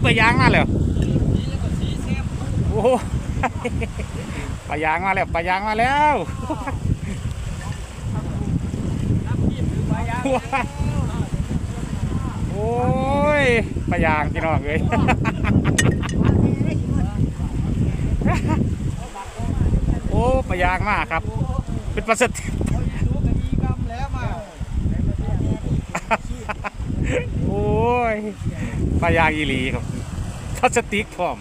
ปลายางมาแล้วโอ้ปลายางมาแล้วปลายางมาแล้วโอ้ยปลายางพี่น้องเลยโอ้ปลายางมากครับเป็นปลาสติกโอ้ยปลายางอีหลีครับพลาสติกพร้อม